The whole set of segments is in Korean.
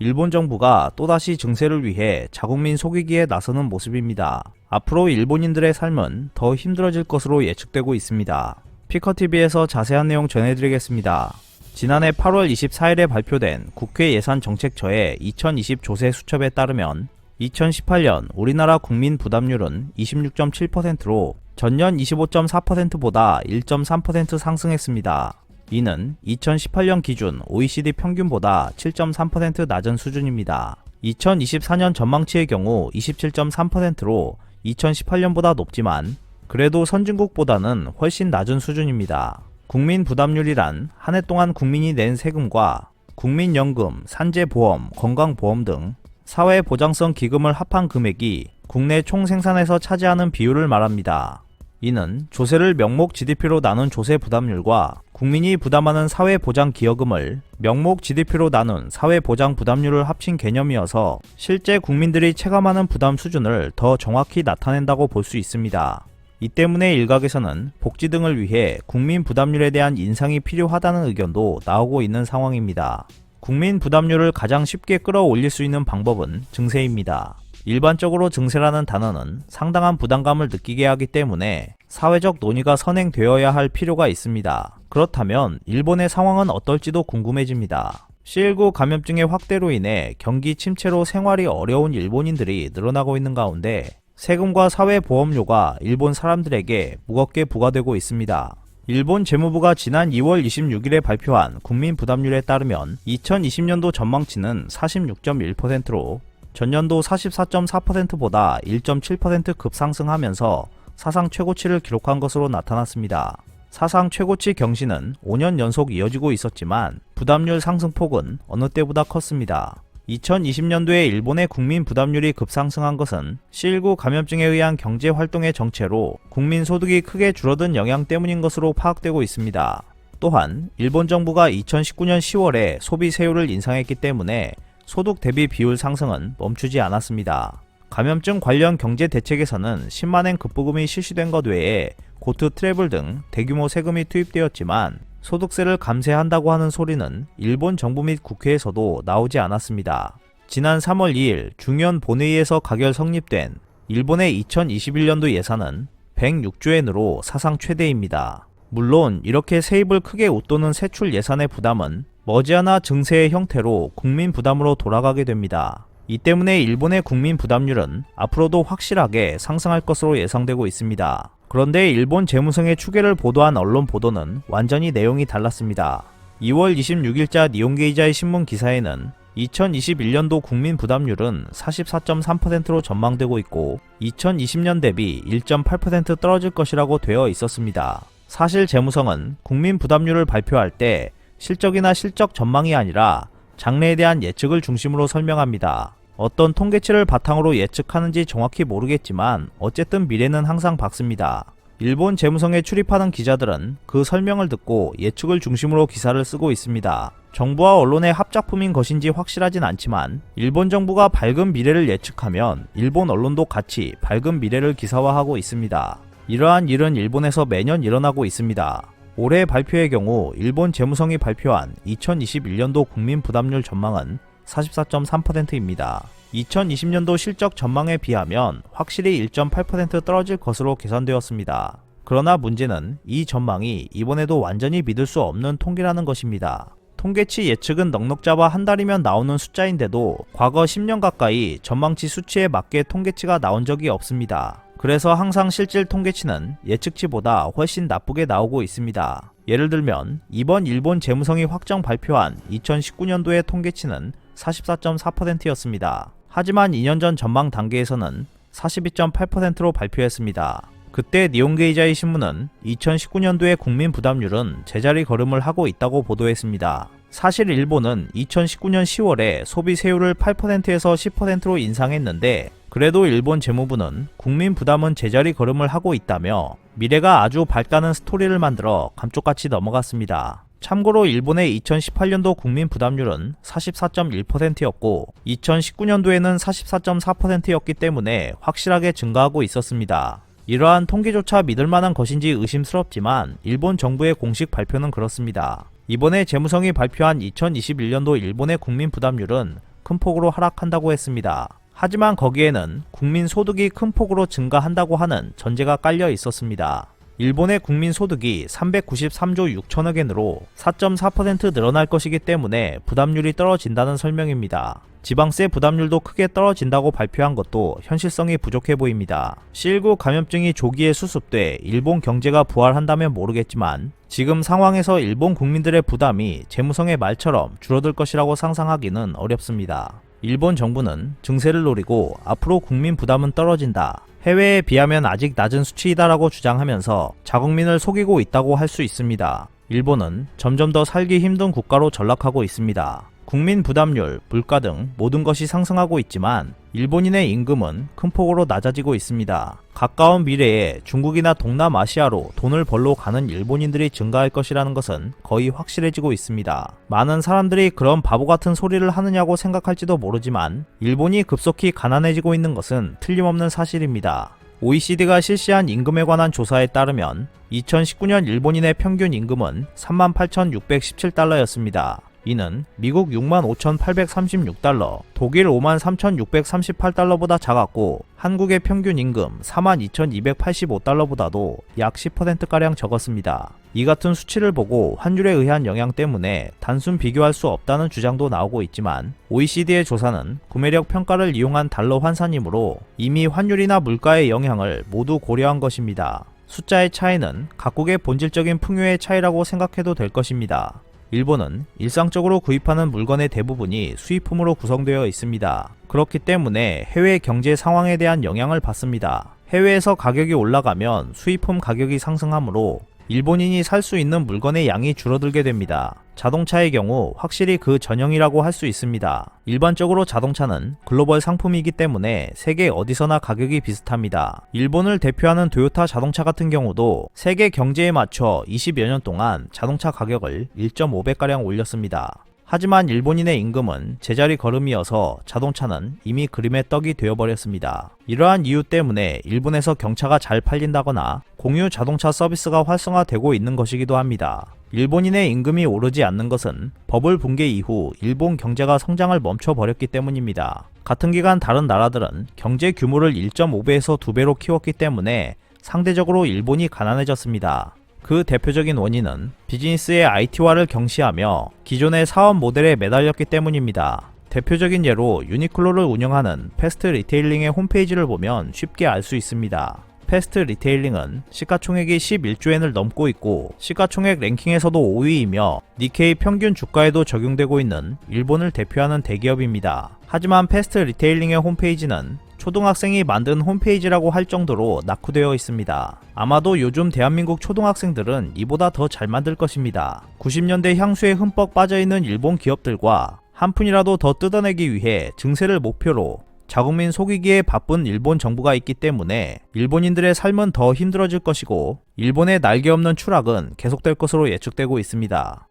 일본 정부가 또다시 증세를 위해 자국민 속이기에 나서는 모습입니다. 앞으로 일본인들의 삶은 더 힘들어질 것으로 예측되고 있습니다. 피커TV에서 자세한 내용 전해드리겠습니다. 지난해 8월 24일에 발표된 국회 예산정책처의 2020 조세 수첩에 따르면 2018년 우리나라 국민 부담률은 26.7%로 전년 25.4%보다 1.3% 상승했습니다. 이는 2018년 기준 OECD 평균보다 7.3% 낮은 수준입니다. 2024년 전망치의 경우 27.3%로 2018년보다 높지만 그래도 선진국보다는 훨씬 낮은 수준입니다. 국민 부담률이란 한 해 동안 국민이 낸 세금과 국민연금, 산재보험, 건강보험 등 사회보장성 기금을 합한 금액이 국내 총생산에서 차지하는 비율을 말합니다. 이는 조세를 명목 GDP로 나눈 조세 부담률과 국민이 부담하는 사회보장기여금을 명목 GDP로 나눈 사회보장 부담률을 합친 개념이어서 실제 국민들이 체감하는 부담 수준을 더 정확히 나타낸다고 볼 수 있습니다. 이 때문에 일각에서는 복지 등을 위해 국민 부담률에 대한 인상이 필요하다는 의견도 나오고 있는 상황입니다. 국민 부담률을 가장 쉽게 끌어올릴 수 있는 방법은 증세입니다. 일반적으로 증세라는 단어는 상당한 부담감을 느끼게 하기 때문에 사회적 논의가 선행되어야 할 필요가 있습니다. 그렇다면 일본의 상황은 어떨지도 궁금해집니다. C19 감염증의 확대로 인해 경기 침체로 생활이 어려운 일본인들이 늘어나고 있는 가운데 세금과 사회보험료가 일본 사람들에게 무겁게 부과되고 있습니다. 일본 재무부가 지난 2월 26일에 발표한 국민 부담률에 따르면 2020년도 전망치는 46.1%로 전년도 44.4%보다 1.7% 급상승하면서 사상 최고치를 기록한 것으로 나타났습니다. 사상 최고치 경신은 5년 연속 이어지고 있었지만 부담률 상승폭은 어느 때보다 컸습니다. 2020년도에 일본의 국민 부담률이 급상승한 것은 C19 감염증에 의한 경제활동의 정체로 국민 소득이 크게 줄어든 영향 때문인 것으로 파악되고 있습니다. 또한 일본 정부가 2019년 10월에 소비세율을 인상했기 때문에 소득 대비 비율 상승은 멈추지 않았습니다. 감염증 관련 경제 대책에서는 10만엔 급부금이 실시된 것 외에 고트 트래블 등 대규모 세금이 투입되었지만 소득세를 감세한다고 하는 소리는 일본 정부 및 국회에서도 나오지 않았습니다. 지난 3월 2일 중연 본회의에서 가결 성립된 일본의 2021년도 예산은 106조엔으로 사상 최대입니다. 물론 이렇게 세입을 크게 웃도는 세출 예산의 부담은 머지않아 증세의 형태로 국민 부담으로 돌아가게 됩니다. 이 때문에 일본의 국민 부담률은 앞으로도 확실하게 상승할 것으로 예상되고 있습니다. 그런데 일본 재무성의 추계를 보도한 언론 보도는 완전히 내용이 달랐습니다. 2월 26일자 니혼게이자의 신문 기사에는 2021년도 국민 부담률은 44.3%로 전망되고 있고 2020년 대비 1.8% 떨어질 것이라고 되어 있었습니다. 사실 재무성은 국민 부담률을 발표할 때 실적이나 실적 전망이 아니라 장래에 대한 예측을 중심으로 설명합니다. 어떤 통계치를 바탕으로 예측하는지 정확히 모르겠지만 어쨌든 미래는 항상 밝습니다. 일본 재무성에 출입하는 기자들은 그 설명을 듣고 예측을 중심으로 기사를 쓰고 있습니다. 정부와 언론의 합작품인 것인지 확실하진 않지만 일본 정부가 밝은 미래를 예측하면 일본 언론도 같이 밝은 미래를 기사화하고 있습니다. 이러한 일은 일본에서 매년 일어나고 있습니다. 올해 발표의 경우 일본 재무성이 발표한 2021년도 국민 부담률 전망은 44.3%입니다. 2020년도 실적 전망에 비하면 확실히 1.8% 떨어질 것으로 계산되었습니다. 그러나 문제는 이 전망이 이번에도 완전히 믿을 수 없는 통계라는 것입니다. 통계치 예측은 넉넉 잡아 한 달이면 나오는 숫자인데도 과거 10년 가까이 전망치 수치에 맞게 통계치가 나온 적이 없습니다. 그래서 항상 실질 통계치는 예측치보다 훨씬 나쁘게 나오고 있습니다. 예를 들면 이번 일본 재무성이 확정 발표한 2019년도의 통계치는 44.4%였습니다. 하지만 2년 전 전망 단계에서는 42.8%로 발표했습니다. 그때 니혼게이자이 신문은 2019년도의 국민 부담률은 제자리 걸음을 하고 있다고 보도했습니다. 사실 일본은 2019년 10월에 소비세율을 8%에서 10%로 인상했는데 그래도 일본 재무부는 국민 부담은 제자리 걸음을 하고 있다며 미래가 아주 밝다는 스토리를 만들어 감쪽같이 넘어갔습니다. 참고로 일본의 2018년도 국민 부담률은 44.1%였고 2019년도에는 44.4%였기 때문에 확실하게 증가하고 있었습니다. 이러한 통계조차 믿을만한 것인지 의심스럽지만 일본 정부의 공식 발표는 그렇습니다. 이번에 재무성이 발표한 2021년도 일본의 국민 부담률은 큰 폭으로 하락한다고 했습니다. 하지만 거기에는 국민 소득이 큰 폭으로 증가한다고 하는 전제가 깔려 있었습니다. 일본의 국민 소득이 393조 6천억 엔으로 4.4% 늘어날 것이기 때문에 부담률이 떨어진다는 설명입니다. 지방세 부담률도 크게 떨어진다고 발표한 것도 현실성이 부족해 보입니다. C19 감염증이 조기에 수습돼 일본 경제가 부활한다면 모르겠지만 지금 상황에서 일본 국민들의 부담이 재무성의 말처럼 줄어들 것이라고 상상하기는 어렵습니다. 일본 정부는 증세를 노리고 앞으로 국민 부담은 떨어진다, 해외에 비하면 아직 낮은 수치이다라고 주장하면서 자국민을 속이고 있다고 할 수 있습니다. 일본은 점점 더 살기 힘든 국가로 전락하고 있습니다. 국민 부담률, 물가 등 모든 것이 상승하고 있지만 일본인의 임금은 큰 폭으로 낮아지고 있습니다. 가까운 미래에 중국이나 동남아시아로 돈을 벌러 가는 일본인들이 증가할 것이라는 것은 거의 확실해지고 있습니다. 많은 사람들이 그런 바보 같은 소리를 하느냐고 생각할지도 모르지만 일본이 급속히 가난해지고 있는 것은 틀림없는 사실입니다. OECD가 실시한 임금에 관한 조사에 따르면 2019년 일본인의 평균 임금은 38,617달러였습니다. 이는 미국 65,836달러, 독일 53,638달러보다 작았고 한국의 평균 임금 42,285달러보다도 약 10%가량 적었습니다. 이 같은 수치를 보고 환율에 의한 영향 때문에 단순 비교할 수 없다는 주장도 나오고 있지만 OECD의 조사는 구매력 평가를 이용한 달러 환산이므로 이미 환율이나 물가의 영향을 모두 고려한 것입니다. 숫자의 차이는 각국의 본질적인 풍요의 차이라고 생각해도 될 것입니다. 일본은 일상적으로 구입하는 물건의 대부분이 수입품으로 구성되어 있습니다. 그렇기 때문에 해외 경제 상황에 대한 영향을 받습니다. 해외에서 가격이 올라가면 수입품 가격이 상승하므로 일본인이 살 수 있는 물건의 양이 줄어들게 됩니다. 자동차의 경우 확실히 그 전형이라고 할 수 있습니다. 일반적으로 자동차는 글로벌 상품이기 때문에 세계 어디서나 가격이 비슷합니다. 일본을 대표하는 도요타 자동차 같은 경우도 세계 경제에 맞춰 20여 년 동안 자동차 가격을 1.5배가량 올렸습니다. 하지만 일본인의 임금은 제자리 걸음이어서 자동차는 이미 그림의 떡이 되어버렸습니다. 이러한 이유 때문에 일본에서 경차가 잘 팔린다거나 공유 자동차 서비스가 활성화되고 있는 것이기도 합니다. 일본인의 임금이 오르지 않는 것은 버블 붕괴 이후 일본 경제가 성장을 멈춰버렸기 때문입니다. 같은 기간 다른 나라들은 경제 규모를 1.5배에서 2배로 키웠기 때문에 상대적으로 일본이 가난해졌습니다. 그 대표적인 원인은 비즈니스의 IT화를 경시하며 기존의 사업 모델에 매달렸기 때문입니다. 대표적인 예로 유니클로를 운영하는 패스트 리테일링의 홈페이지를 보면 쉽게 알 수 있습니다. 패스트 리테일링은 시가총액이 11조엔을 넘고 있고 시가총액 랭킹에서도 5위이며 니케이 평균 주가에도 적용되고 있는 일본을 대표하는 대기업입니다. 하지만 패스트 리테일링의 홈페이지는 초등학생이 만든 홈페이지라고 할 정도로 낙후되어 있습니다. 아마도 요즘 대한민국 초등학생들은 이보다 더 잘 만들 것입니다. 90년대 향수에 흠뻑 빠져있는 일본 기업들과 한 푼이라도 더 뜯어내기 위해 증세를 목표로 자국민 속이기에 바쁜 일본 정부가 있기 때문에 일본인들의 삶은 더 힘들어질 것이고 일본의 날개 없는 추락은 계속될 것으로 예측되고 있습니다.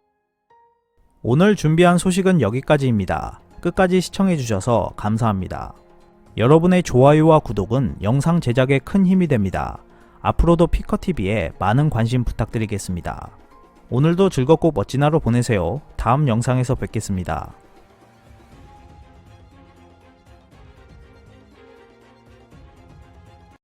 오늘 준비한 소식은 여기까지입니다. 끝까지 시청해주셔서 감사합니다. 여러분의 좋아요와 구독은 영상 제작에 큰 힘이 됩니다. 앞으로도 피커TV에 많은 관심 부탁드리겠습니다. 오늘도 즐겁고 멋진 하루 보내세요. 다음 영상에서 뵙겠습니다.